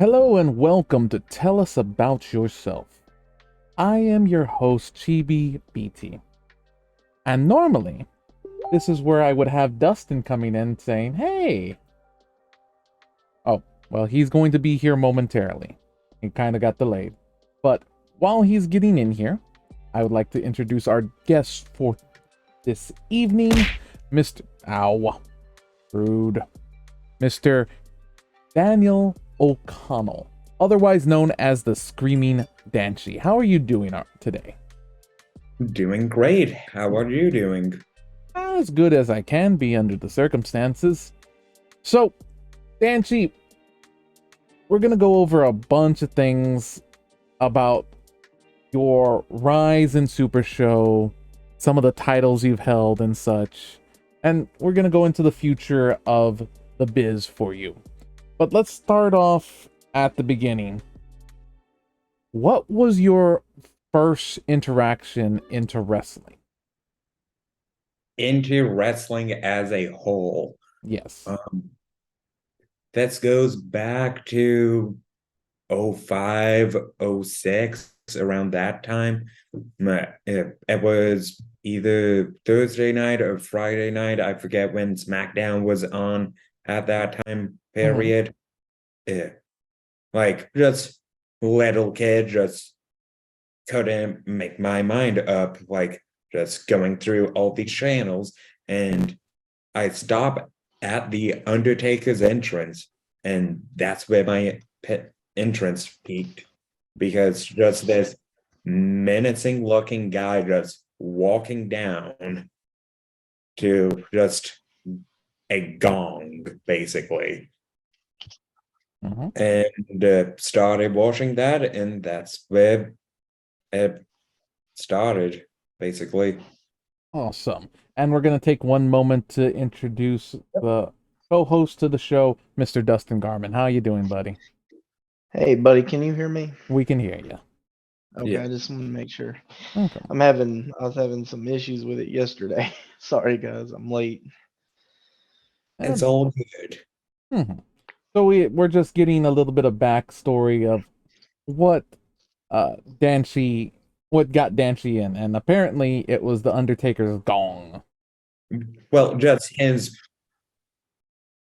Hello and welcome to Tell Us About Yourself. I am your host, Chibi BT. And normally, this is where I would have Dustin coming in saying, hey. Oh, well, he's going to be here momentarily. He kind of got delayed. But while he's getting in here, I would like to introduce our guest for this evening, Mr. Ow. Rude. Mr. Daniel O'Connell, otherwise known as the Screaming Danshee. How are you doing today? Doing great. How are you doing? As good as I can be under the circumstances. So, Danshee, we're going to go over a bunch of things about your rise in Super Show, some of the titles you've held and such, and we're going to go into the future of the biz for you. But let's start off at the beginning. What was your first interaction into wrestling? Into wrestling as a whole. Yes. That goes back to 05, 06, around that time. It was either Thursday night or Friday night. I forget when SmackDown was on at that time period. Like, just little kid, just couldn't make my mind up, like just going through all these channels, and I stop at the Undertaker's entrance, and that's where my entrance peaked, because just this menacing looking guy just walking down to just a gong, basically. And started watching that, and that's where it started, basically. Awesome. And we're going to take one moment to introduce the co-host to the show, Mr. Dustin Garman. How you doing, buddy? Hey, buddy, can you hear me? We can hear you. Okay, Yeah. I just want to make sure. Okay. I was having some issues with it yesterday. Sorry, guys, I'm late. It's all good. So we're just getting a little bit of backstory of what Danshee, what got Danshee in, and apparently it was the Undertaker's gong Well, just his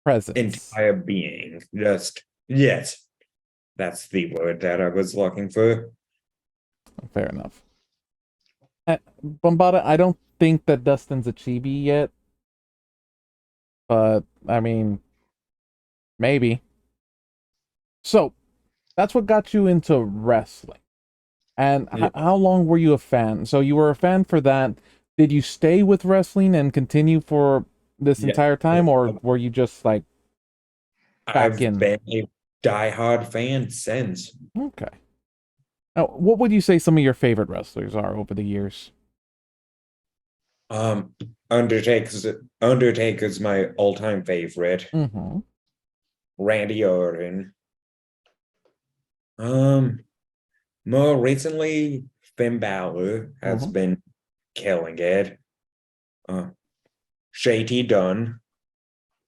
presence. entire being. Just, yes, that's the word that I was looking for. Fair enough. Bombada, I don't think that Dustin's a chibi yet, but I mean, maybe. So that's what got you into wrestling. And Yeah. how long were you a fan? So you were a fan for that. Did you stay with wrestling and continue for this Yeah. entire time, or were you just like back I've in? been a diehard fan since. Okay. Now, what would you say some of your favorite wrestlers are over the years? Um, Undertaker's my all-time favorite. Mm-hmm. Randy Orton. More recently, Finn Balor has been killing it. Shady Dunn,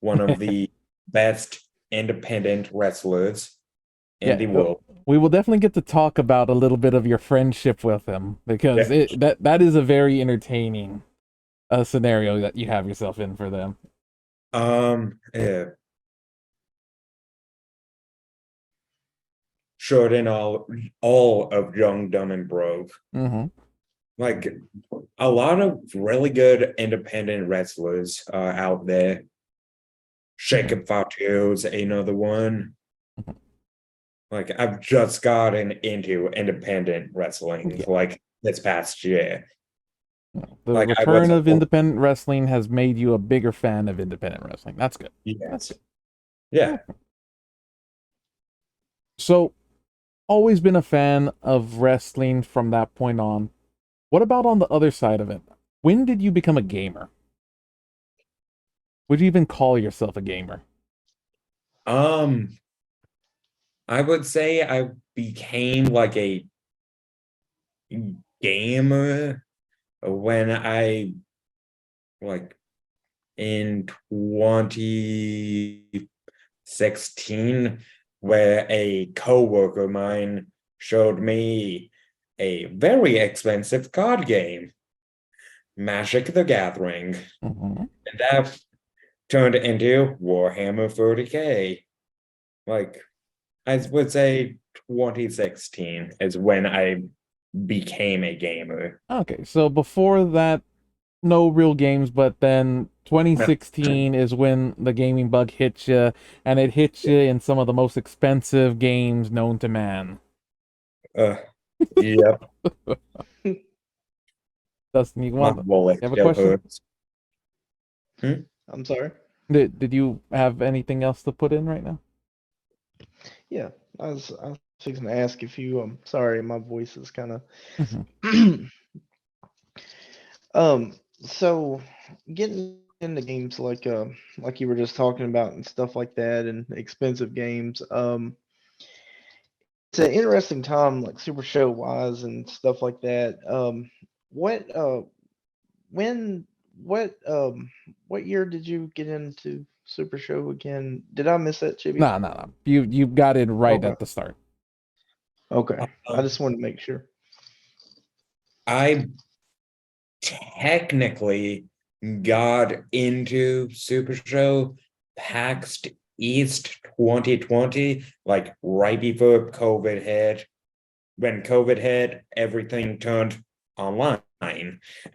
one of the best independent wrestlers in the world. We will definitely get to talk about a little bit of your friendship with him because Yeah. that is a very entertaining scenario that you have yourself in for them. Yeah. Short and all of Young, Dumb, and Broke. Like, a lot of really good independent wrestlers out there. Jacob Fatu's another one. Like, I've just gotten into independent wrestling like this past year. The Like, return of independent wrestling has made you a bigger fan of independent wrestling. That's good. Yes. That's good. Yeah. So, always been a fan of wrestling from that point on. What about on the other side of it? When did you become a gamer? Would you even call yourself a gamer? I would say I became like a gamer when I, like, in 2016, where a coworker of mine showed me a very expensive card game, Magic the Gathering. Mhm. And that turned into Warhammer 40K. Like, I would say 2016 is when I became a gamer. Okay, so before that, no real games, but then 2016 is when the gaming bug hit you, and it hits you in some of the most expensive games known to man. Uh, yep, Dustin, you my want? You wallet have a still question? hurts. Hmm? I'm sorry. Did you have anything else to put in right now? Yeah, I was fixing to ask if you. Sorry, my voice is kind of. Mhm. So getting into games like you were just talking about and stuff like that, and expensive games. It's an interesting time, like Super Show wise and stuff like that. What when what year did you get into Super Show again? Did I miss that, Chibi? No, no, no. You got it right Okay, at the start. okay. I Um, just wanted to make sure. I technically got into Super Show PAX East 2020, like right before COVID hit. When COVID hit, everything turned online.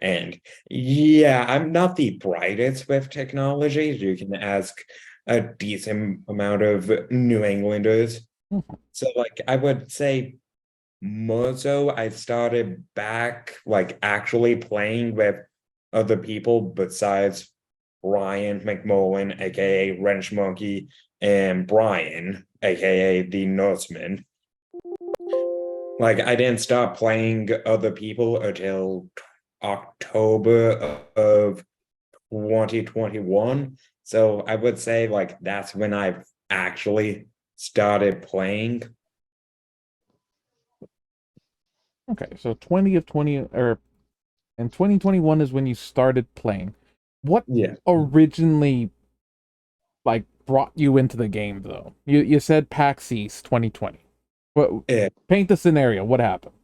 And yeah, I'm not the brightest with technology. You can ask a decent amount of New Englanders. Mhm. So, like, I would say more so, I started back, like, actually playing with other people besides Ryan McMullen, aka Wrench Monkey, and Brian, aka the Norseman. Like I didn't start playing other people until October of 2021. So I would say like that's when I actually started playing. Okay, so 20 of 20, or and 2021 is when you started playing. What Yeah. originally like brought you into the game though? You said PAX East 2020. What Yeah. paint the scenario? What happened?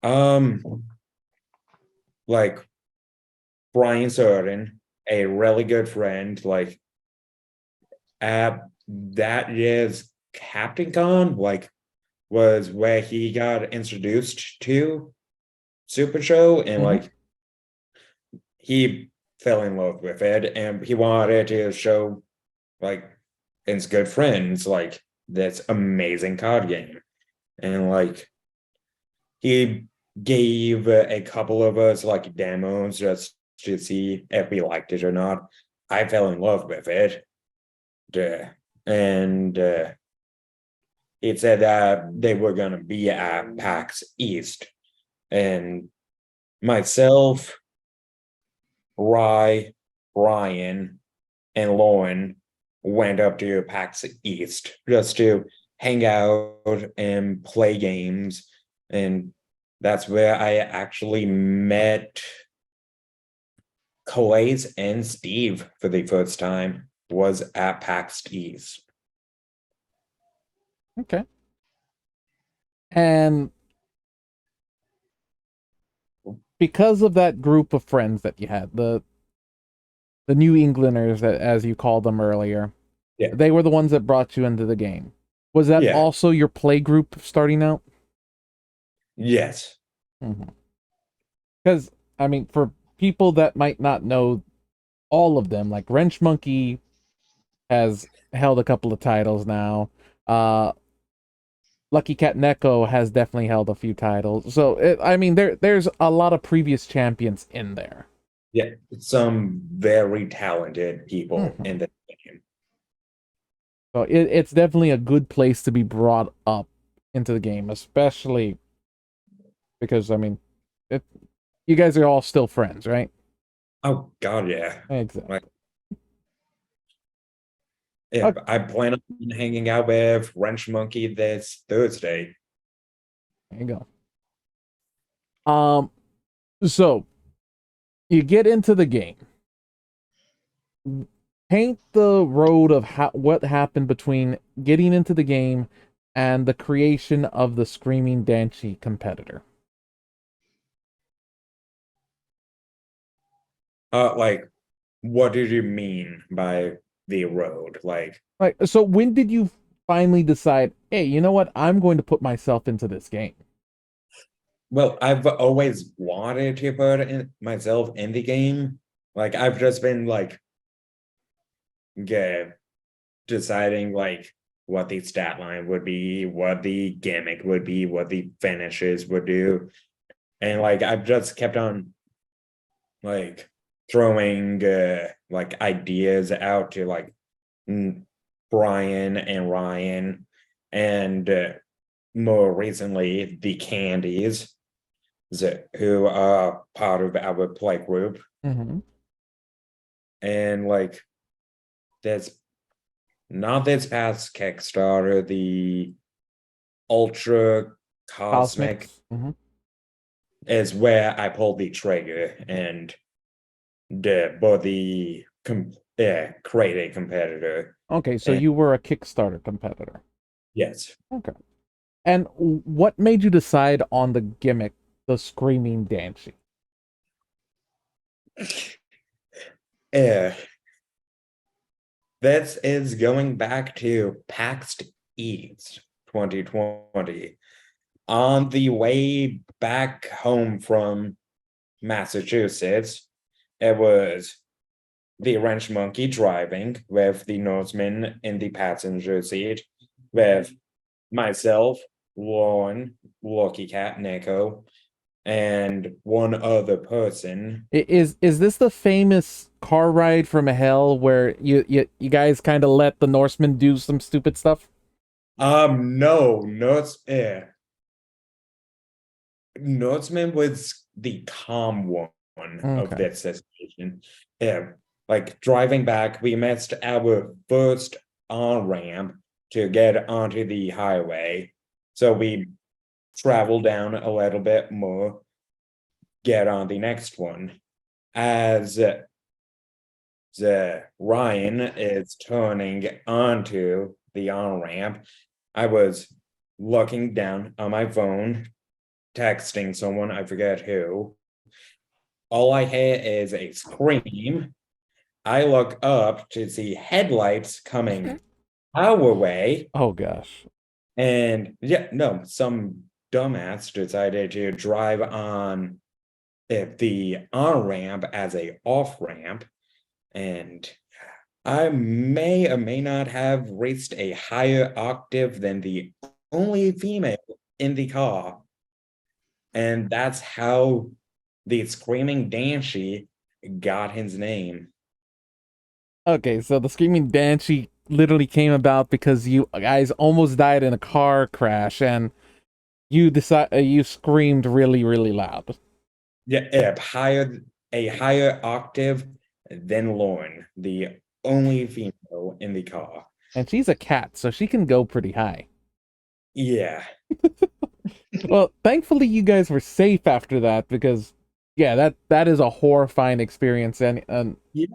Um, like Brian Certain, a really good friend, like at that year's Captain Con, like was where he got introduced to Super Show and Hmm. like he fell in love with it and he wanted to show like his good friends like this amazing card game. And like he gave a couple of us like demos just to see if we liked it or not. I fell in love with it. Duh. And he said that they were going to be at PAX East. And myself, Rye, Brian, and Lauren went up to PAX East just to hang out and play games. And that's where I actually met Calais and Steve for the first time, was at PAX East. Okay. And because of that group of friends that you had, the New Englanders, that as you called them earlier, Yeah. they were the ones that brought you into the game. Was that Yeah. also your play group starting out? Yes. Because I mean, for people that might not know all of them, like Wrench Monkey has held a couple of titles now. Uh, Lucky Cat Neko has definitely held a few titles. So I mean, there's a lot of previous champions in there. Yeah. Some very talented people Mhm. in the game. So it's definitely a good place to be brought up into the game, especially because I mean, it, you guys are all still friends, right? Oh God, yeah. Exactly. Like, yeah, Okay, I plan on hanging out with Wrench Monkey this Thursday. there you go. So you get into the game. paint the road of what happened between getting into the game and the creation of the Screaming Danshee competitor. Like, what did you mean by the road? Like, Right. So when did you finally decide, hey, you know what? I'm going to put myself into this game. well, I've always wanted to put myself in the game. Like, I've just been like, yeah, deciding like what the stat line would be, what the gimmick would be, what the finishes would do. And like I've just kept on like throwing like ideas out to like Brian and Ryan and more recently the Candies who are part of our play group. Mm-hmm. And like there's not this past Kickstarter, the Ultra Cosmic Cosmics. Mm-hmm. is where I pulled the trigger and create a competitor. Okay, so And you were a Kickstarter competitor. yes, Okay. And what made you decide on the gimmick, the Screaming Danshee? uh, that is going back to PAX East 2020. On the way back home from Massachusetts, it was the wrench monkey driving with the Norseman in the passenger seat, with myself, Lauren, Lucky Cat, Nico, and one other person. Is this the famous car ride from hell where you guys kind of let the Norsemen do some stupid stuff? No, Norseman was the calm one of Okay. that situation. Yeah, like driving back, we missed our first on ramp to get onto the highway. So we travel down a little bit more, get on the next one. As the Ryan is turning onto the on ramp, I was looking down on my phone, texting someone, I forget who. All I hear is a scream. I look up to see headlights coming our way. Oh gosh. And yeah, no, some dumbass decided to drive on the on ramp as a off ramp. And I may or may not have reached a higher octave than the only female in the car. And that's how the Screaming Danshee got his name. Okay, so the Screaming Banshee literally came about because you guys almost died in a car crash and you screamed really really loud. Yeah, a higher octave than Lauren, the only female in the car. And she's a cat, so she can go pretty high. Yeah, Well, thankfully you guys were safe after that because yeah, that is a horrifying experience and yeah,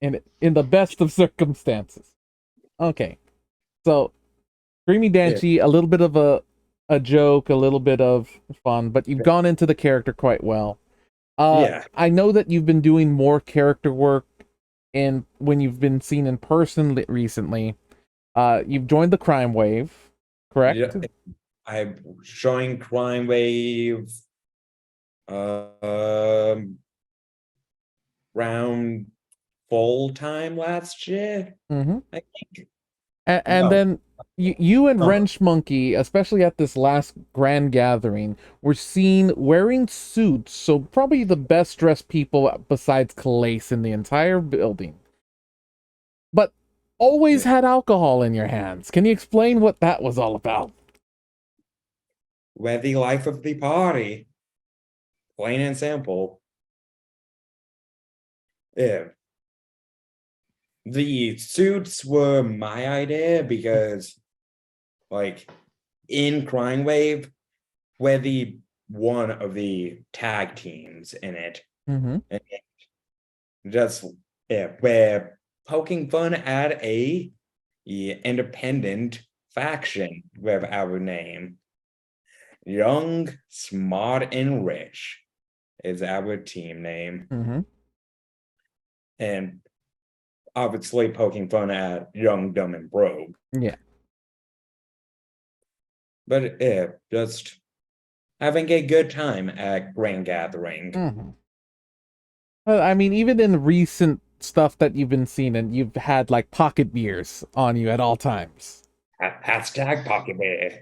in the best of circumstances. Okay. So, Screaming yeah, Danshee, a little bit of a joke, a little bit of fun, but you've gone into the character quite well. yeah, I know that you've been doing more character work in when you've been seen in person recently. You've joined the crime wave, yeah. correct? I joined Crime Wave um around full time last year. Mm-hmm. I think. And No, then you and summer. Wrench Monkey, especially at this last grand gathering, were seen wearing suits. So probably the best dressed people besides Calais in the entire building. But always Yeah. had alcohol in your hands. Can you explain what that was all about? We're the life of the party, plain and simple. Yeah. The suits were my idea because, like, in Crime Wave, we're the one of the tag teams in it. Mm-hmm. And just yeah, we're poking fun at a independent faction with our name. Young, Smart, and Rich is our team name. Mm-hmm. And obviously poking fun at Young, Dumb, and Broke. Yeah. But yeah, just having a good time at Grand Gathering. Mm-hmm. Well, I mean, even in recent stuff that you've been seeing, and you've had like pocket beers on you at all times. Hashtag Pocket Bear.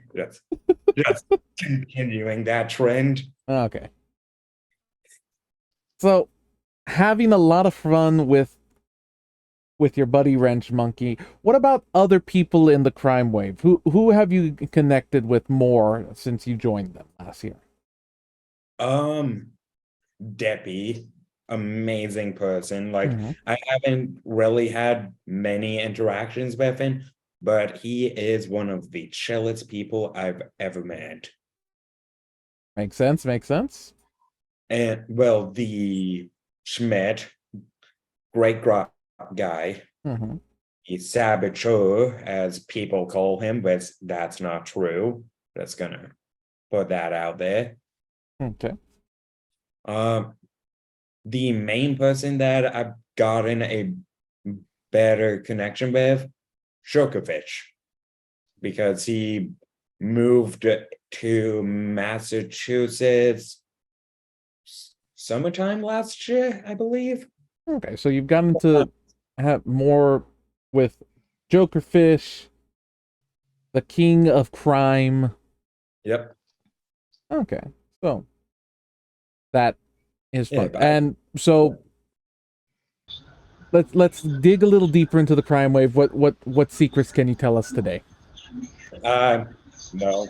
Just continuing that trend. Okay. So, having a lot of fun with your buddy Wrench Monkey. What about other people in the crime wave? Who have you connected with more since you joined them last year? Deppy, amazing person. Like Mhm. I haven't really had many interactions with him, but he is one of the chillest people I've ever met. Makes sense. Makes sense. And well, the Schmidt, great guy, Hmm. the saboteur, as people call him, but that's not true. That's gonna put that out there. Okay. Um, the main person that I've gotten a better connection with, Shokovich, because he moved to Massachusetts summertime last year, I believe. Okay. So you've gotten to have more with Jokerfish, the king of crime. Yep. Okay. So that is Yeah, fun. but And so let's dig a little deeper into the crime wave. What secrets can you tell us today? uh, no,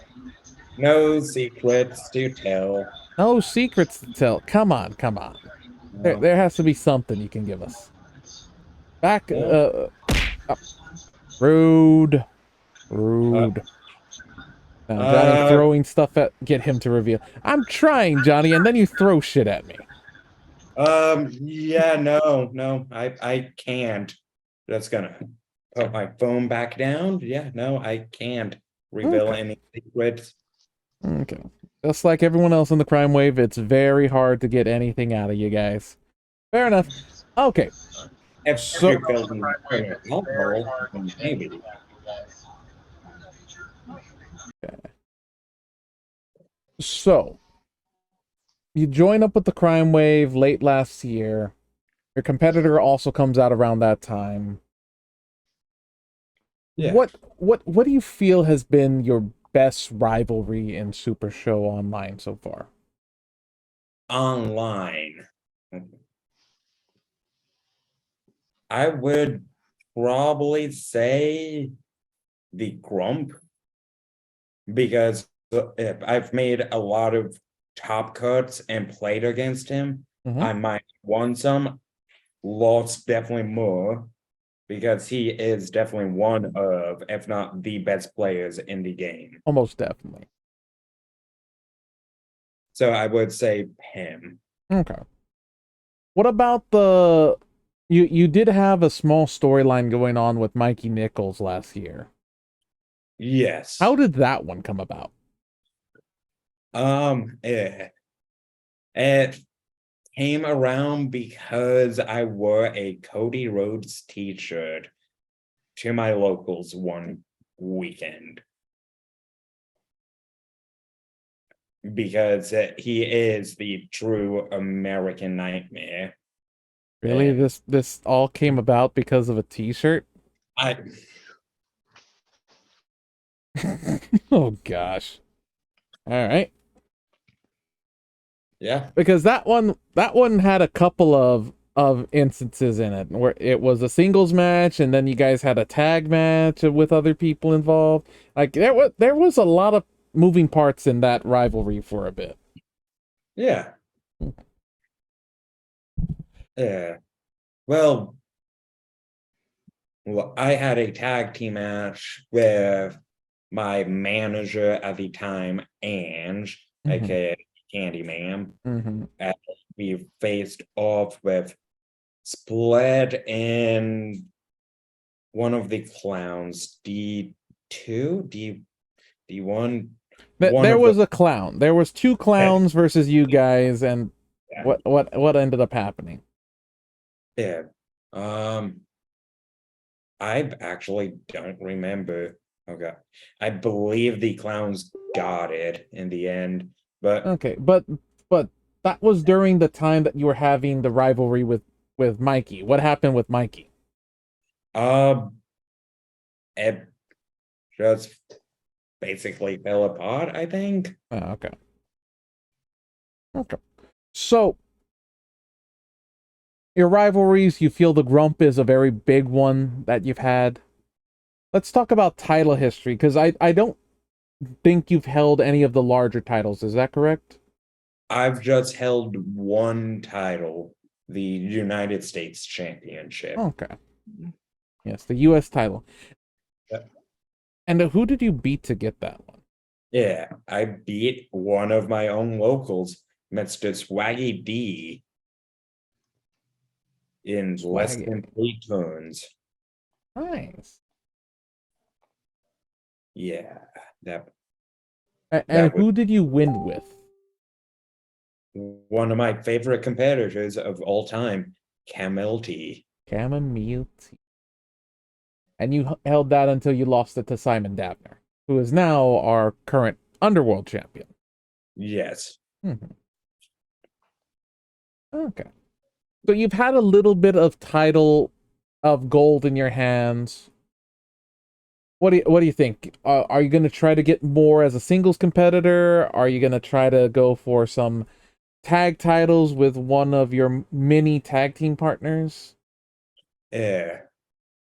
no secrets to tell. No secrets to tell. Come on, come on. No, There has to be something you can give us. Back no. up. Rude. Uh, Rude. Now Johnny uh, throwing stuff at get him to reveal. I'm trying, Johnny, and then you throw shit at me. yeah, no, I can't. That's gonna put my phone back down. Yeah, no, I can't reveal Okay. any secrets. Okay. Just like everyone else in the crime wave, it's very hard to get anything out of you guys. Fair enough. Okay. If So you're feeling alcohol, then maybe. so you join up with the crime wave late last year. Your competitor also comes out around that time. Yeah, What do you feel has been your best rivalry in Super Show Online so far? online. I would probably say the Grump because if I've made a lot of top cuts and played against him, Mm-hmm. I might won some, lost definitely more because he is definitely one of, if not the best players in the game. Almost definitely. So I would say him. Okay. What about the you did have a small storyline going on with Mikey Nichols last year. How Yes. did that one come about? Yeah. It came around because I wore a Cody Rhodes t-shirt to my locals one weekend. Because he is the true American nightmare. Really? And This all came about because of a t-shirt? I Oh gosh. All right. yeah. Because that one had a couple of instances in it where it was a singles match and then you guys had a tag match with other people involved. Like there was a lot of moving parts in that rivalry for a bit. Yeah. Yeah. Well, I had a tag team match with my manager at the time, Ange, Mm-hmm. aka Candyman. Mm-hmm. And we faced off with Split and one of the clowns, D2, D1, one There of the was a clown. There was two yeah, clowns versus you guys, and yeah. what ended up happening? Yeah. Um, I actually don't remember. Okay. I believe the clowns got it in the end, but Okay, but that was during the time that you were having the rivalry with Mikey. What happened with Mikey? um it just basically fell apart, I think. Oh, okay. Okay. So your rivalries, you feel the Grump is a very big one that you've had. Let's talk about title history, because I don't think you've held any of the larger titles. Is that correct? I've just held one title, the United States Championship. Okay. Yes, the U.S. title. And who did you beat to get that one? Yeah, I beat one of my own locals, Mr. Swaggy D, in less Swag. than 3 turns. Nice. Yeah, that And that was who did you win with? one of my favorite competitors of all time, Camel T. Chamomile tea. And you held that until you lost it to Simon Dabner, who is now our current Underworld champion. Yes. Mhm. Okay. So you've had a little bit of title of gold in your hands. What do you think? Are you going to try to get more as a singles competitor? Are you going to try to go for some tag titles with one of your mini tag team partners? Yeah.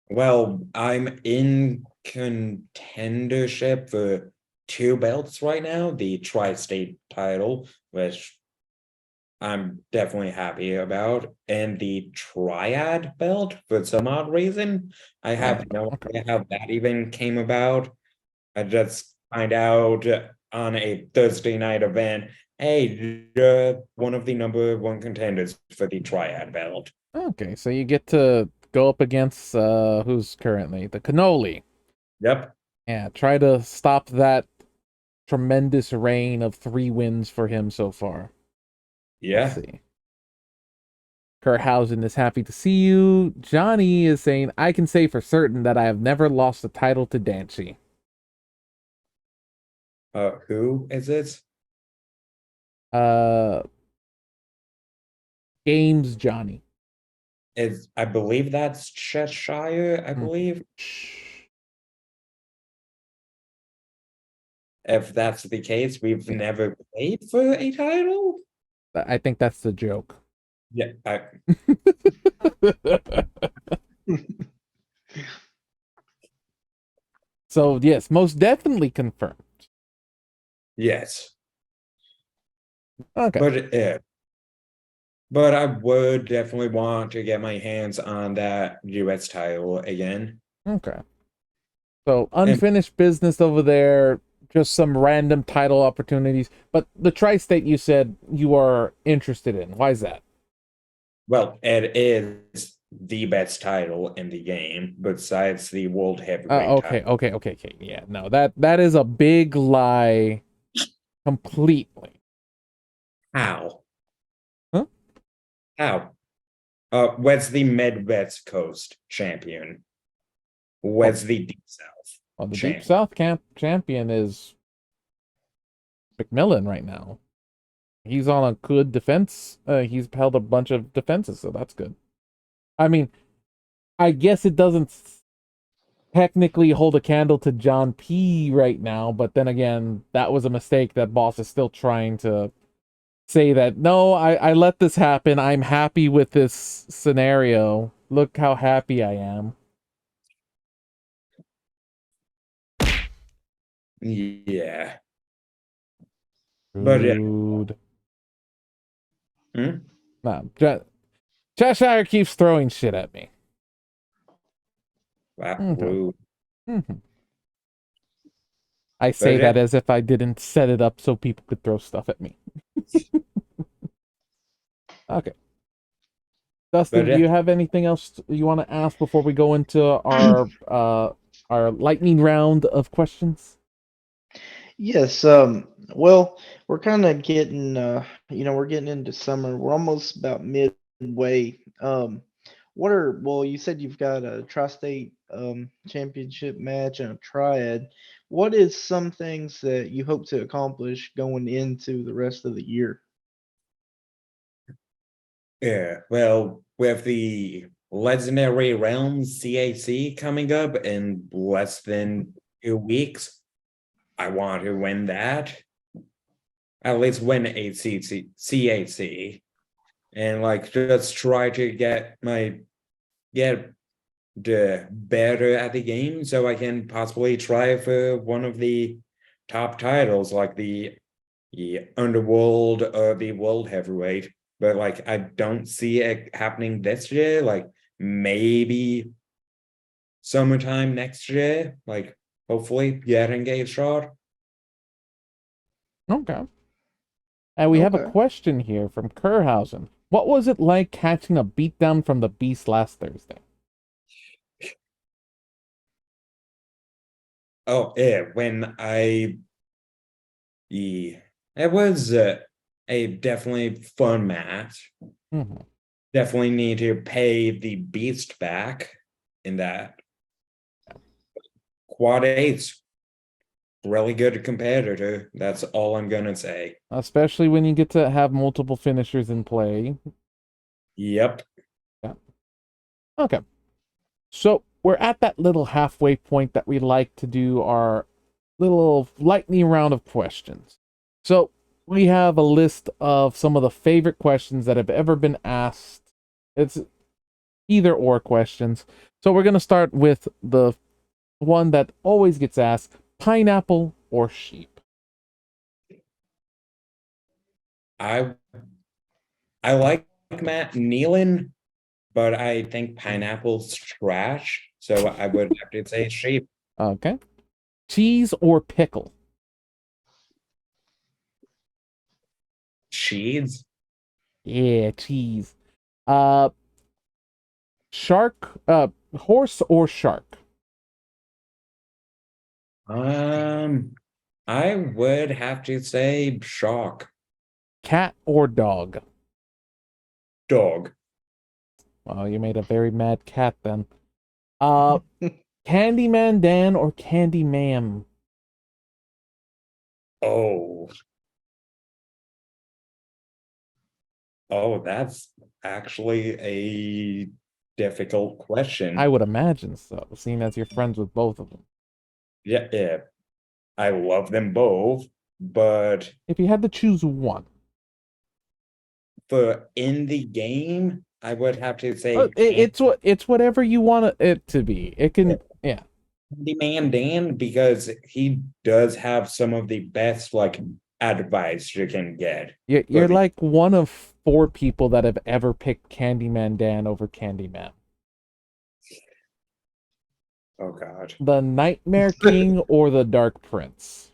Well, I'm in contendership for 2 belts right now, the tri-state title, which I'm definitely happy about, and the triad belt for some odd reason. I Oh, have no okay. idea how that even came about. I just find out on a Thursday night event, hey, one of the number one contenders for the triad belt. Okay, so you get to go up against who's currently the Cannoli. Yep. Yeah, try to stop that tremendous reign of 3 wins for him so far. Let's Yeah. see. Kurthausen is happy to see you. Johnny is saying, I can say for certain that I have never lost the title to Danshee. Who is it? Uh, Games Johnny. Is I believe that's Cheshire, I Mhm. believe. Shh. If that's the case, we've Yeah, never played for a title. I think that's the joke. Yeah, So, yes, most definitely confirmed. yes. Okay. But I would definitely want to get my hands on that US title again. Okay. So And unfinished business over there, just some random title opportunities. But the tri-state you said you are interested in. Why is that? well, it is the best title in the game besides the World Heavyweight title. Okay. Yeah, no, that is a big lie completely. How? Huh? How? Where's the Midwest Coast champion? Well, Where's the Deep South well, the Deep champion? South camp champion is McMillan right now. He's on a good defense. He's held a bunch of defenses, so that's good. I mean, I guess it doesn't technically hold a candle to John P right now, but then again, that was a mistake that boss is still trying to say that no, I let this happen. I'm happy with this scenario. Look how happy I am. Yeah. But yeah. Rude. Hmm? Nah, Cheshire keeps throwing shit at me. Wow, Okay. rude. Mhm. I But say yeah. that as if I didn't set it up so people could throw stuff at me. Okay. Dustin, But do you have anything else you want to ask before we go into our lightning round of questions? Yes, well, we're kind of getting we're getting into summer. We're almost about midway. Well, you said you've got a tri-state championship match and a triad. What is some things that you hope to accomplish going into the rest of the year? yeah, well, with the Legendary Realms CAC coming up in less than 2 weeks, I want to win that. At least win a CAC. And like just try to get the better at the game so I can possibly try for one of the top titles like the Underworld or the World Heavyweight. But like I don't see it happening this year. Like maybe summertime next year. Like hopefully getting a shot. Okay. And we have a Okay. question here from Kerhausen. What was it like catching a beatdown from the Beast last Thursday? Oh yeah, yeah, it was a definitely fun match. Hmm. Definitely need to pay the beast back in that. Quad eights, really good competitor. That's all I'm gonna say. Especially when you get to have multiple finishers in play. Yep. Yeah. Okay. So we're at that little halfway point that we like to do our little lightning round of questions. So we have a list of some of the favorite questions that have ever been asked. It's either or questions. So we're going to start with the one that always gets asked, pineapple or sheep? I I like Matt Nealon, but I think pineapple's trash. So I would have to say sheep. Okay. Cheese or pickle? Cheese. Yeah, cheese. Uh, shark, horse or shark? Um, I would have to say shock. Cat or dog? Dog. Well, you made a very mad cat then. Uh, Candyman Dan or Candy Ma'am? Oh, oh, that's actually a difficult I question. would imagine so, seeing as you're friends with both of them. Yeah, yeah, I love them both, but If you had to choose one, for in the game, I would have to say it's whatever you want it to be. It can, yeah. Candyman Dan because he does have some of the best like advice you can get for You're the. like one of four people that have ever picked Candyman Dan over Candyman. Oh God. The Nightmare King or the Dark Prince?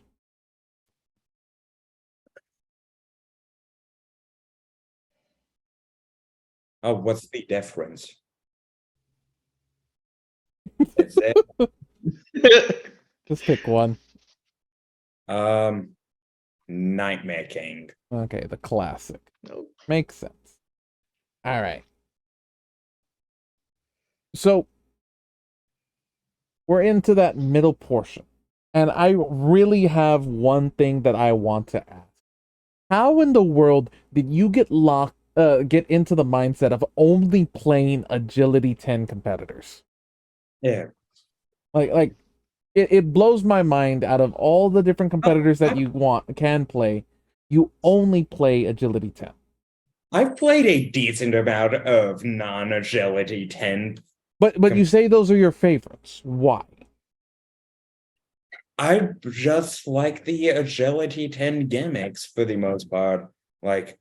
Oh, what's the difference? Is it Just pick one. um Nightmare King? Okay, the classic. Nope. Makes sense. All right. So we're into that middle portion. And I really have one thing that I want to ask. How in the world did you get into the mindset of only playing Agility 10 competitors? Yeah. Like it blows my mind out of all the different competitors that you can play, you only play Agility 10. I've played a decent amount of non-agility 10. But you say those are your favorites. Why? I just like the agility 10 gimmicks for the most part. Like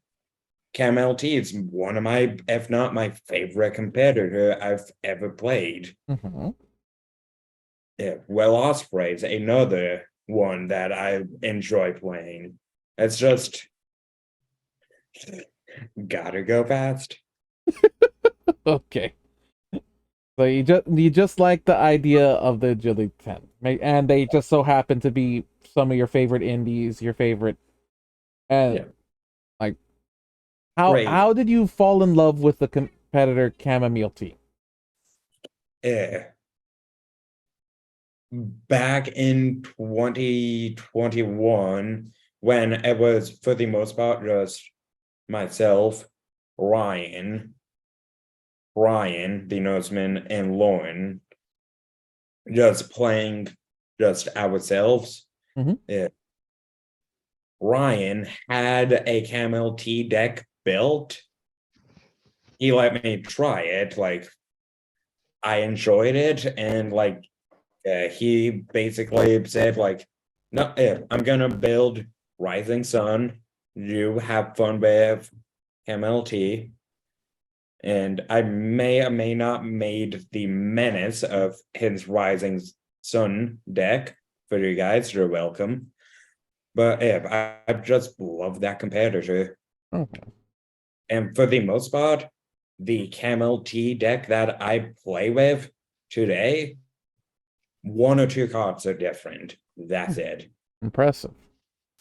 Cam LT is one of my, if not my favorite competitor I've ever played. Hmm. Yeah, well, Osprey's another one that I enjoy playing. It's just gotta go fast. Okay. So you just like the idea of the Agility 10. And they just so happen to be some of your favorite indies, your favorite and Yeah. like how Great. how did you fall in love with the competitor chamomile tea? Yeah. Back in 2021, when it was for the most part just myself, Ryan, the Norseman, and Lauren just playing just ourselves. Mhm. Yeah. Ryan had a camel T deck built. He let me try it. Like, I enjoyed it, and like he basically said, like, no, I'm gonna build Rising Sun. You have fun with MLT. And I may or may not made the menace of his Rising Sun deck for you guys. You're welcome. But yeah, I just love that competitor. Okay. And for the most part, the Camel T deck that I play with today, one or two cards are different. That's it. Impressive.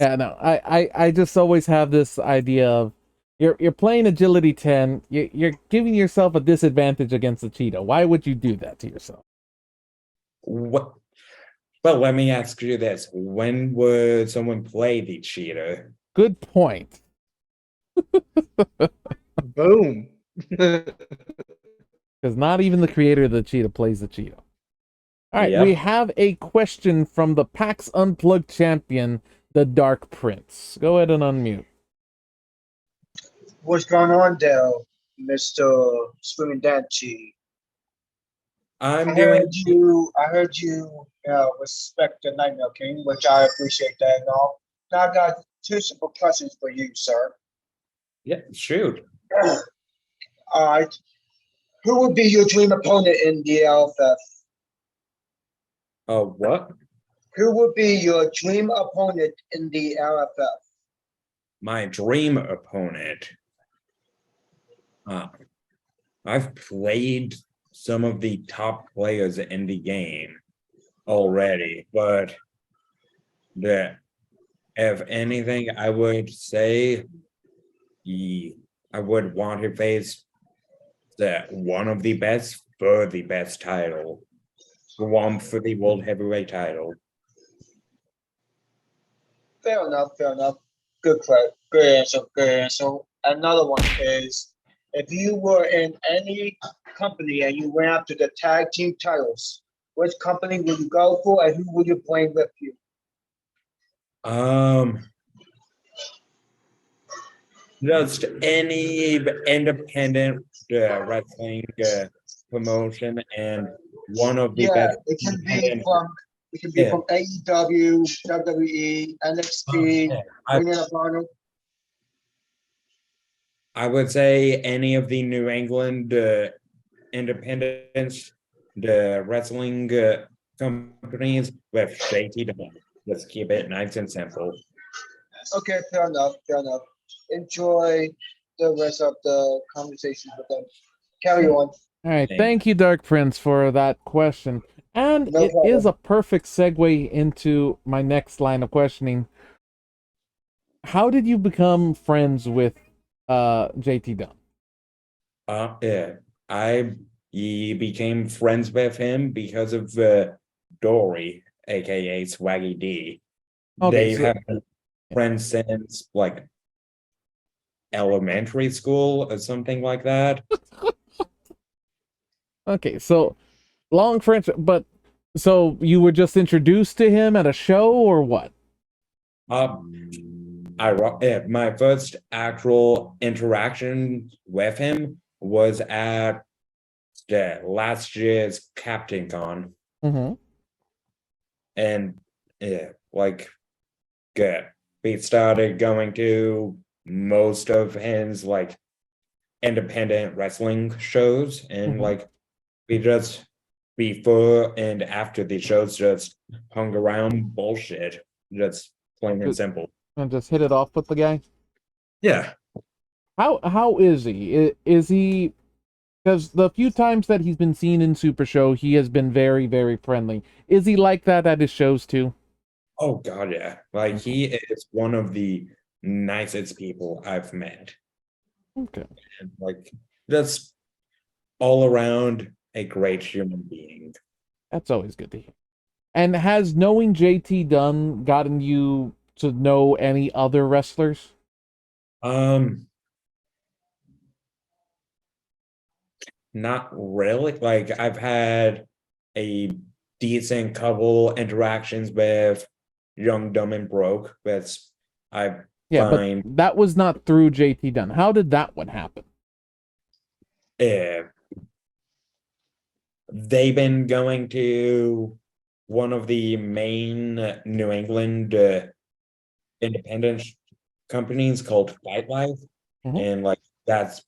Yeah, no, I just always have this idea of you're playing agility 10, you're giving yourself a disadvantage against the cheetah. Why would you do that to yourself? What? Well, let me ask you this: when would someone play the cheater? Good point. Boom. Because not even the creator of the cheetah plays the cheetah. All right, we Yep. have a question from the PAX Unplugged champion, the Dark Prince. Go ahead and unmute. What's going on, Dale, Mr. Swimming Danshee? I'm I doing. heard you respect the Nightmare King, which I appreciate that and all. Now I got two simple questions for you, sir. Yeah, shoot. All right. Who would be your dream opponent in the LFF? What? Who would be your dream opponent in the LFF? My dream opponent. Uh, I've played some of the top players in the game already, but the if anything, I would say I would want to face the one of the best for the best title, the one for the world heavyweight title. Fair enough, fair enough. Good answer, good answer. Another one is if you were in any company and you went after the tag team titles, which company would you go for and who would you bring with you? Um, just any independent wrestling promotion and one of the Yeah, best it can be independent. from Yeah. AEW, WWE, NXT, Yeah. I, Ring of Honor. I would say any of the New England independents, the wrestling companies with JT Dillon. Let's keep it nice and simple. Okay, fair enough, fair enough. Enjoy the rest of the conversation with them. Carry on. All right, Thank thank you, Dark Prince, for that question. And No it is problem. a perfect segue into my next line of questioning. How did you become friends with JT Dunn? Yeah, I became friends with him because of Dory, aka Swaggy D. Okay, They have been friends since like elementary school or something like that. so long friendship, but so you were just introduced to him at a show or what? My first actual interaction with him was at last year's Captain Con, Mm-hmm. and yeah, like good. We started going to most of his like independent wrestling shows, and Mm-hmm. like we just before and after the shows just hung around bullshit, just plain and simple. And just hit it off with the guy. Yeah. How is he? Is he Because the few times that he's been seen in Super Show, he has been very, very friendly. Is he like that at his shows too? Oh God, yeah. Like he is one of the nicest people I've met. Okay. And like just all around a great human being. That's always good to hear. And has knowing JT Dunn gotten you to know any other wrestlers? Um, Not really. Like I've had a decent couple interactions with Young, Dumb, and Broke. That's I Yeah, but find that was not through JT Dunn. How did that one happen? uh, they've been going to one of the main New England independent companies called Fight Life, Mhm. and like that's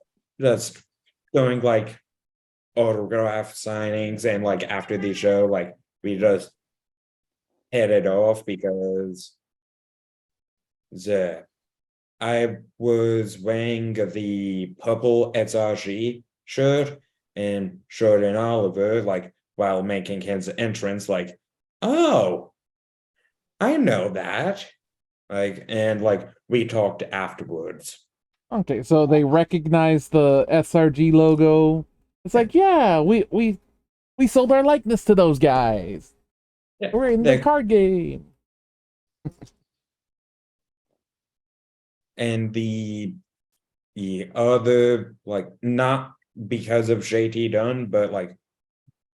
going like autograph signings, and like after the show, like we just headed off because the I was wearing the purple SRG shirt and Jordan Oliver, like while making his entrance, like, oh, I know that. Like, and like we talked afterwards. Okay, so they recognize the SRG logo. It's like, yeah, we sold our likeness to those guys. Yeah, We're in the card game. and the other, like, not because of JT Dunn, but like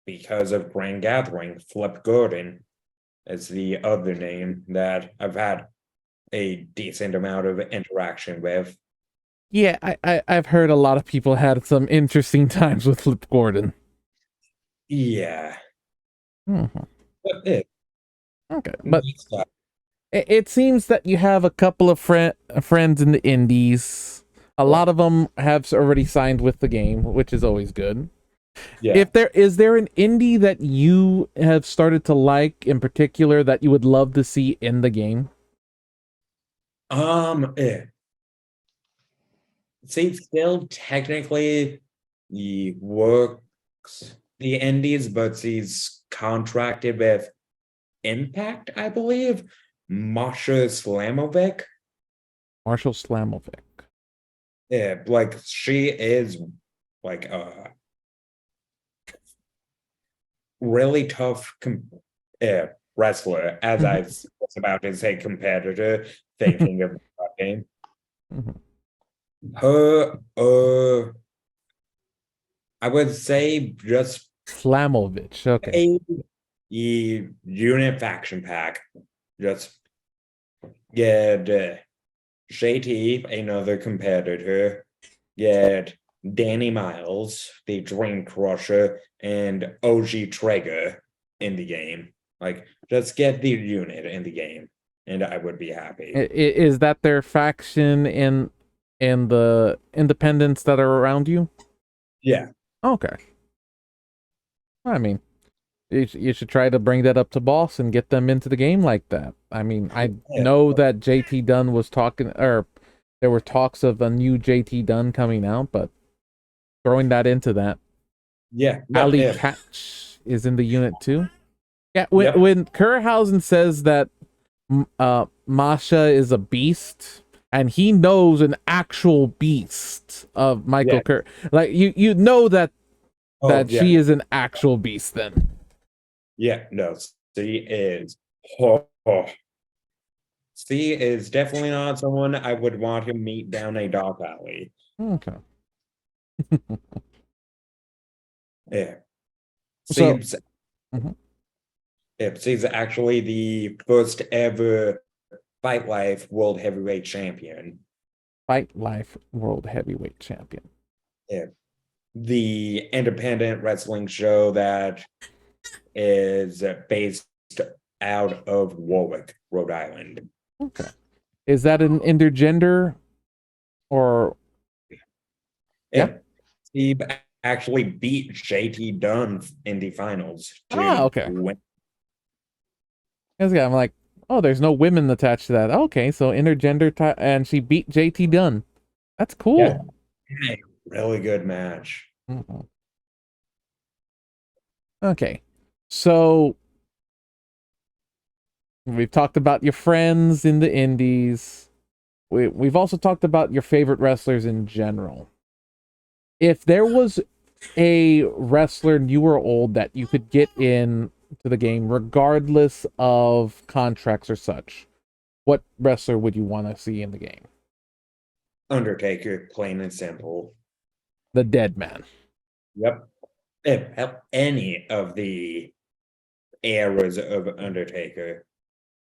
because of Grand Gathering, Flip Gordon is the other name that I've had a decent amount of interaction with. Yeah, I've heard a lot of people had some interesting times with Flip Gordon. Yeah. Mhm. But it, Okay, but neat stuff. it seems that you have a couple of friends in the indies. A Yeah. lot of them have already signed with the game, which is always good. Yeah. If there is there an indie that you have started to like in particular that you would love to see in the game? Yeah. See, still technically he works the indies, but he's contracted with Impact, I believe. Masha Slamovic. Marshall Slamovic. Yeah, like she is like a really tough wrestler, as I was about to say competitor, thinking of that game. Mhm. Her I would say just Slamovich. Okay. a unit faction pack. Just get JT, another competitor, get Danny Miles, the Dream Crusher, and OG Traeger in the game. Like, just get the unit in the game, and I would be happy. Is that their faction in the independents that are around you? Yeah. Okay. I mean, you should try to bring that up to boss and get them into the game like that. I mean, I Yeah. know that JT Dunn was talking, or there were talks of a new JT Dunn coming out, but throwing that into that. Yeah. Ali Yeah. Catch is in the unit too. Yeah, Yep. when Kurhausen says that Masha is a beast, and he knows an actual beast of Michael Yeah. Kerr, like you know that Oh, yeah. she is an actual beast then. Yeah. No, she is. Oh. C is definitely not someone I would want to meet down a dark alley. Okay. Yeah. So, Seems mhm. she's actually the first ever Fight Life World Heavyweight Champion. Fight Life World Heavyweight Champion. Yeah. The independent wrestling show that is based out of Warwick, Rhode Island. Okay. Is that an intergender or Yeah. Steve actually beat JT Dunn in the finals to okay. win. I'm like, oh, there's no women attached to that. Okay, so intergender and she beat JT Dunn. That's cool. Yeah. A really good match. Mhm. Okay, so we've talked about your friends in the indies. We've also talked about your favorite wrestlers in general. If there was a wrestler, new or old, that you could get in to the game regardless of contracts or such, what wrestler would you want to see in the game? Undertaker, plain and simple. The Dead Man. Yep. If any of the eras of Undertaker,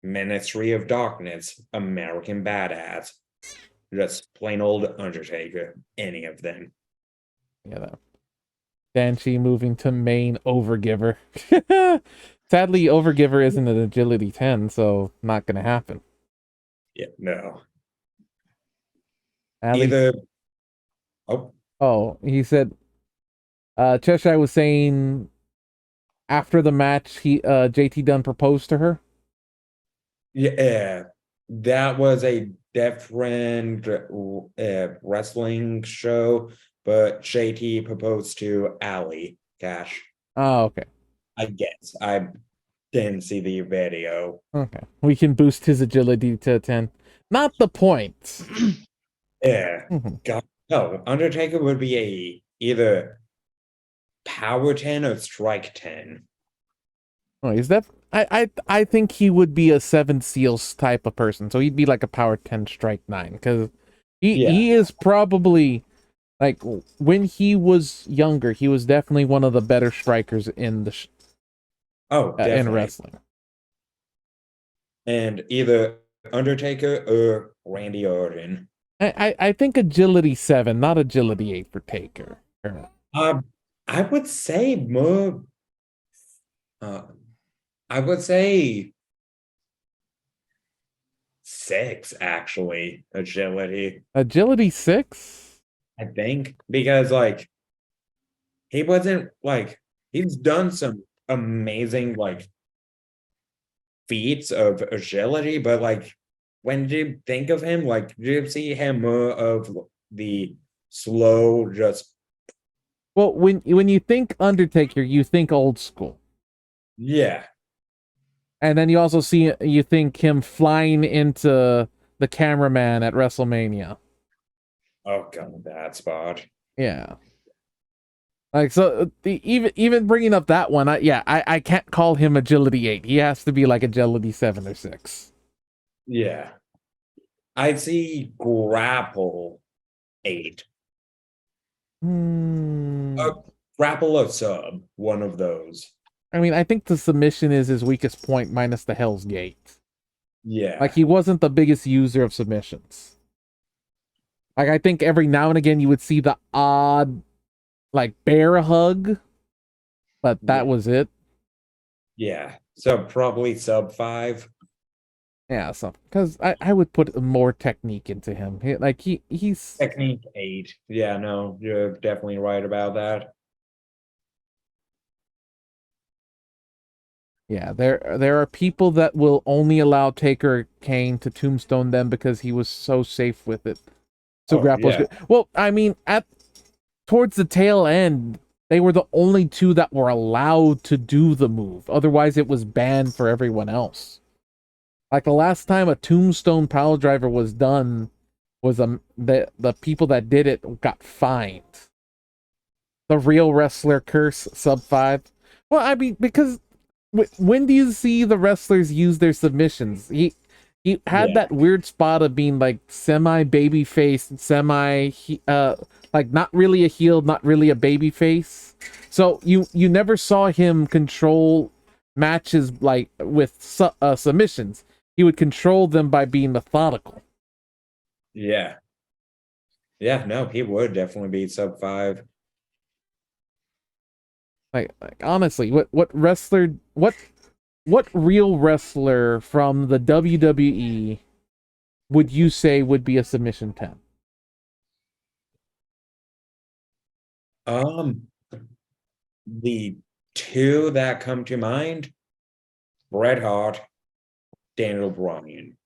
Ministry of Darkness, American Badass, just plain old Undertaker, any of them. Yeah, that. Danshee moving to main Overgiver. Sadly, Overgiver isn't an agility 10, so not gonna happen. Yeah, no. Ali, Either oh oh, he said Cheshire was saying after the match he JT Dunn proposed to her. yeah, that was a different wrestling show, but JT proposed to Ali Cash. Oh, okay. I guess I didn't see the video. Okay. We can boost his agility to 10. Not the point. Yeah, Mhm. God, no. Undertaker would be a either power 10 or strike 10. Oh, is that I think he would be a seven seals type of person. So he'd be like a power 10 strike 9 cuz he Yeah. is probably like when he was younger, he was definitely one of the better strikers in the Oh, in definitely. wrestling. And either Undertaker or Randy Orton. I think agility 7, not agility 8 for Taker. I would say more. Uh, I would say 6 actually. Agility, Agility 6? I think, because like he wasn't like he's done some amazing like feats of agility, but like when you think of him, like you see him more of the slow, just Well, when you think Undertaker, you think old school. yeah. And then you think him flying into the cameraman at WrestleMania. Oh god, that spot. Yeah. Like so even bringing up that one, I can't call him agility 8. He has to be like agility 7 or 6. Yeah. I see grapple 8. Hmm. Grapple or sub, one of those. I mean, I think the submission is his weakest point minus the Hell's Gate. Like Yeah. he wasn't the biggest user of submissions. Like I think every now and again you would see the odd like bear hug, but that Yeah. was it. Yeah. So probably sub 5. Yeah, so because I would put more technique into him. He's Technique 8. Yeah, no, you're definitely right about that. yeah. There are people that will only allow Taker Kane to tombstone them because he was so safe with it. So Oh, Grapple's yeah. good. Well, I mean, at towards the tail end, they were the only two that were allowed to do the move. Otherwise, it was banned for everyone else. Like the last time a tombstone pile driver was done was the people that did it got fined. The real wrestler curse sub 5. Well, I mean because when do you see the wrestlers use their submissions? He had Yeah. that weird spot of being like semi baby face, semi like not really a heel, not really a baby face. So you never saw him control matches like with submissions. He would control them by being methodical. Yeah. Yeah, no, he would definitely be sub 5. Like honestly, what real wrestler from the WWE would you say would be a submission 10? The two that come to mind, Bret Hart, Daniel Bryan.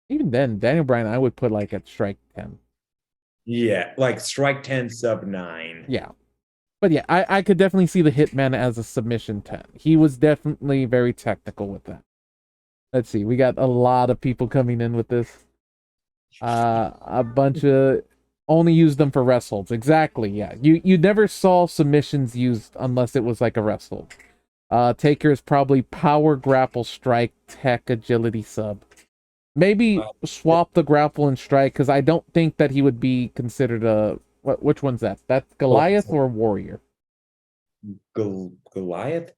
Even then, Daniel Bryan, I would put like at strike 10. Yeah, like strike 10, sub 9. Yeah. But yeah, I could definitely see the Hitman as a submission 10. He was definitely very technical with that. Let's see, we got a lot of people coming in with this. A bunch of only use them for rest holds. Exactly, yeah. You never saw submissions used unless it was like a rest hold. Taker is probably power, grapple, strike, tech, agility, sub. Maybe swap the grapple and strike, because I don't think that he would be considered a... Which one's that? That's Goliath or Warrior? Goliath?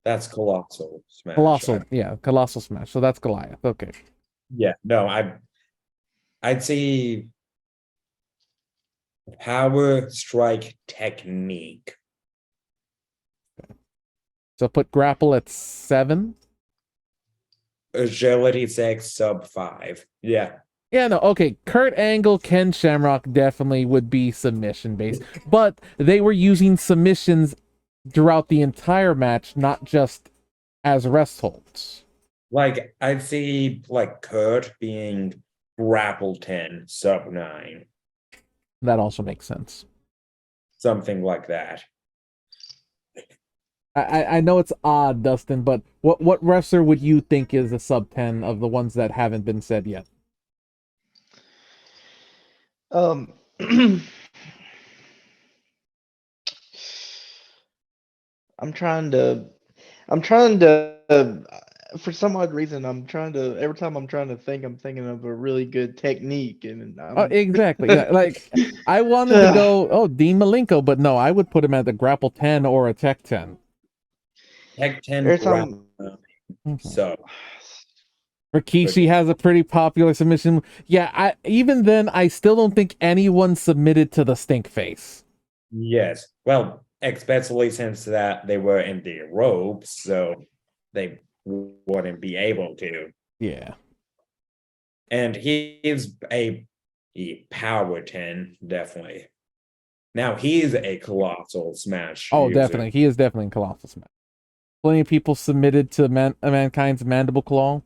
That's Colossal Smash. Colossal, yeah, Colossal Smash. So that's Goliath. Okay. Yeah, no, I'd say power, strike, technique. So put grapple at 7. Agility 6, sub 5. Yeah. Yeah, no, okay. Kurt Angle, Ken Shamrock definitely would be submission based, but they were using submissions throughout the entire match, not just as rest holds. Like, I'd see, like, Kurt being grapple 10, sub 9. That also makes sense. Something like that. I know it's odd, Dustin, but what wrestler would you think is a sub 10 of the ones that haven't been said yet? Um, I'm trying to, for some odd reason, every time I'm trying to think, I'm thinking of a really good technique, and Exactly. Yeah, like, I wanted to go, Dean Malenko, but no, I would put him at the grapple 10 or a tech 10. Tech 10 every time, so Rikishi has a pretty popular submission. Yeah, even then, I still don't think anyone submitted to the stink face. yes. Well, especially since that they were in the ropes, so they wouldn't be able to. Yeah. And he's a power 10, definitely. Now he's a colossal smash. Oh, user. definitely. He is definitely in Colossal Smash. Plenty of people submitted to Mankind's Mandible Claw.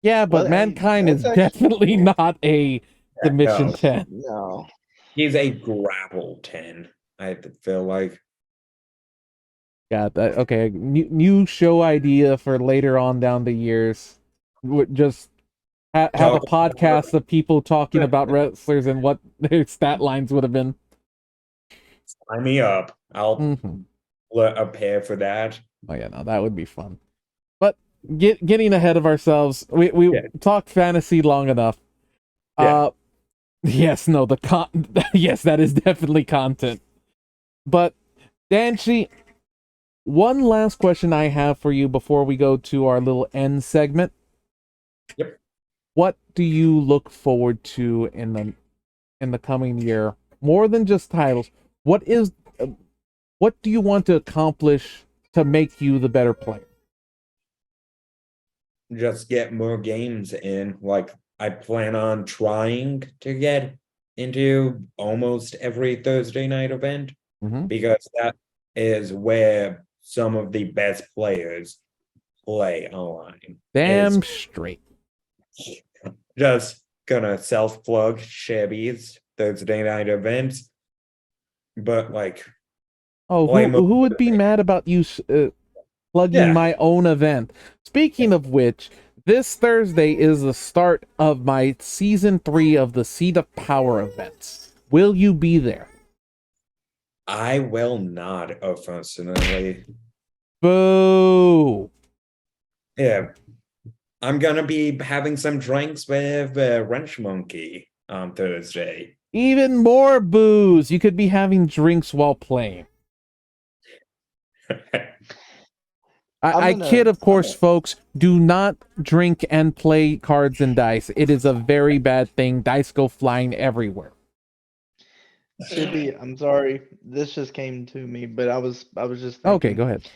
Yeah, but Well, Mankind is that's actually- definitely not a submission No. 10. no. He's a grapple 10, I feel like. Got that. Okay, new show idea for later on down the years. Just have a Talk- podcast of people talking about wrestlers and what their stat lines would have been. Sign me up. I'll Mhm. prepare for that. Oh yeah, no, that would be fun. But getting ahead of ourselves, we Yeah. talked fantasy long enough. Yeah. Yes, no, yes, that is definitely content. But Danshee, one last question I have for you before we go to our little end segment. Yep. What do you look forward to in the coming year? More than just titles, what do you want to accomplish to make you the better player? Just get more games in. Like, I plan on trying to get into almost every Thursday night event Mhm. because that is where some of the best players play online. Damn straight. Just gonna self-plug Shabby's Thursday night events. But like, Oh, blame who would be mad about you plugging Yeah. my own event? Speaking of which, this Thursday is the start of my season 3 of the Seat of Power events. Will you be there? I will not, unfortunately. Boo! Yeah. I'm gonna be having some drinks with Wrench Monkey on Thursday. Even more booze. You could be having drinks while playing. I kid, of course, folks. Do not drink and play cards and dice. It is a very bad thing. Dice go flying everywhere. Chibi, I'm sorry. This just came to me, but I was just Okay, thinking, go ahead.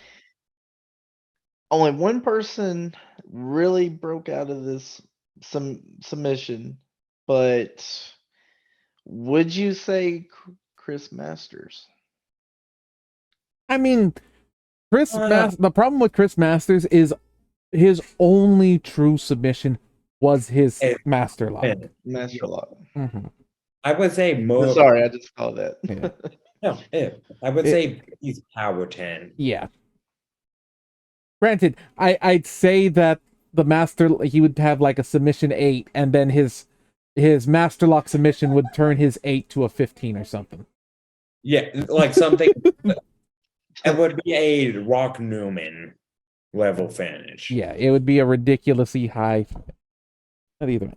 only one person really broke out of this submission, but would you say Chris Masters? I mean, Uh. the problem with Chris Masters is his only true submission was his Eh, master lock. and Master Lock. Hmm. I would say more. Sorry, I just called that. Yeah. No, I would It- say he's power 10. Yeah. Granted, I'd say that the master he would have like a submission 8, and then his master lock submission would turn his 8 to a 15 or something. Yeah, like something. It would be a Rock Newman level finish. Yeah, it would be a ridiculously high. Not either.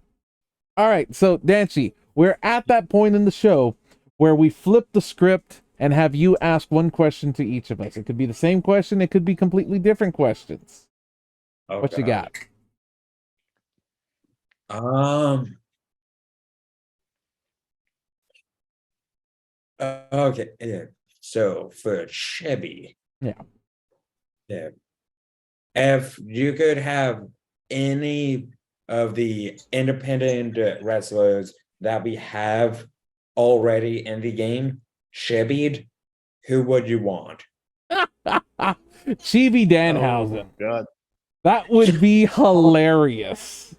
All right, so Danshee, we're at that point in the show where we flip the script and have you ask one question to each of us. It could be the same question, it could be completely different questions. Oh, What you God. got? Okay. Yeah. So for Chevy, Yeah. yeah, if you could have any of the independent wrestlers that we have already in the game, Chevied, who would you want? Chibi Oh Danhausen. God. That would be hilarious.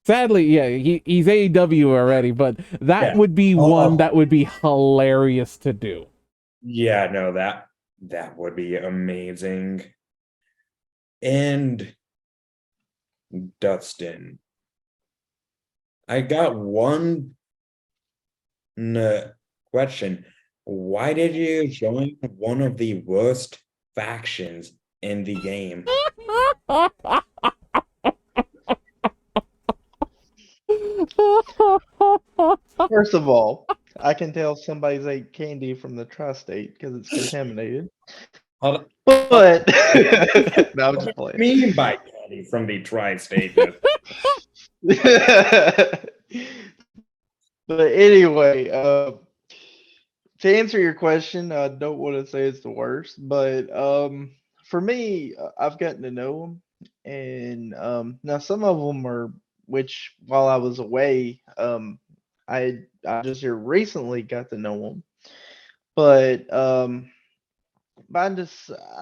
Sadly, yeah, he's AEW already, but that Yeah. would be Oh, one oh. that would be hilarious to do. Yeah, no, that would be amazing. And Dustin, I got one question. Why did you join one of the worst factions in the game? First of all, I can tell somebody's ate candy from the tri-state because it's contaminated. Hold on. But no, I'm What just do you playing. mean by candy from the tri-state? But anyway, to answer your question, I don't want to say it's the worst, but for me, I've gotten to know them, and now some of them are, which while I was away, I just here recently got to know them, but I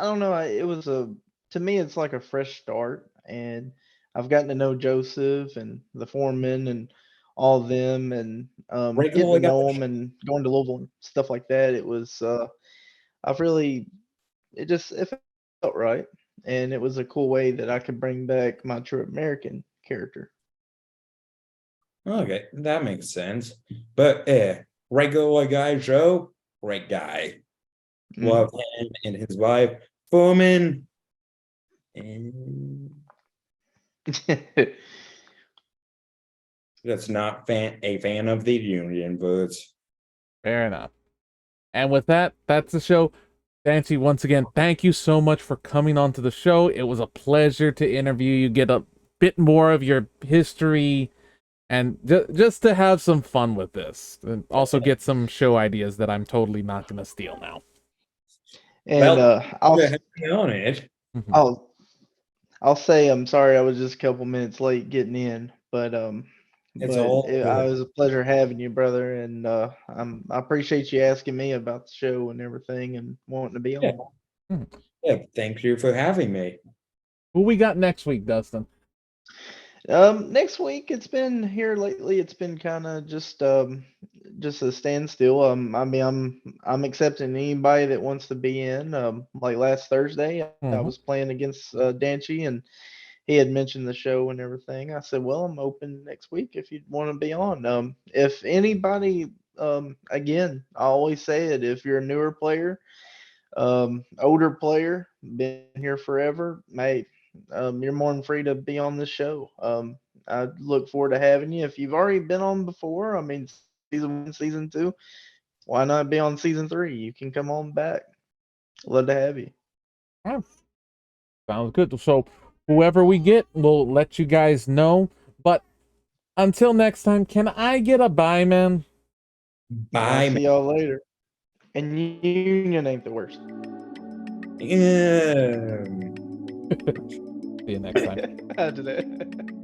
don't know, it was a to me it's like a fresh start, and I've gotten to know Joseph and the foreman and all of them, and getting Regular to guy. know them and going to Louisville and stuff like that. It was I've really it felt right, and it was a cool way that I could bring back my true American character. Okay, that makes sense. But regular guy Joe, great guy. Love him and his wife. Foreman. And that's not a fan of the union birds. Fair enough. And with that, that's the show. Danshee, once again, thank you so much for coming onto the show. It was a pleasure to interview you, get a bit more of your history, and just to have some fun with this. And also get some show ideas that I'm totally not going to steal now. And Well, you have me on it. Mhm. I'll say I'm sorry I was just a couple minutes late getting in, but It's all it good. was a pleasure having you, brother, and I appreciate you asking me about the show and everything and wanting to be Yeah. on. Yeah, thank you for having me. Who we got next week, Dustin? Next week it's been here lately. It's been kind of just a standstill. I mean, I'm accepting anybody that wants to be in. Like last Thursday, I Mhm. was playing against Danshee, and he had mentioned the show and everything. I said, well, I'm open next week if you'd want to be on. If anybody, again, I always say it. If you're a newer player, older player, been here forever, mate, you're more than free to be on this show. I look forward to having you. If you've already been on before, I mean, season 1, season 2, why not be on season 3? You can come on back. Love to have you. Oh, sounds good. So whoever we get, we'll let you guys know. But until next time, can I get a bye, man? I'll Bye, see y'all later. And Union ain't the worst. man. See you next time. After that.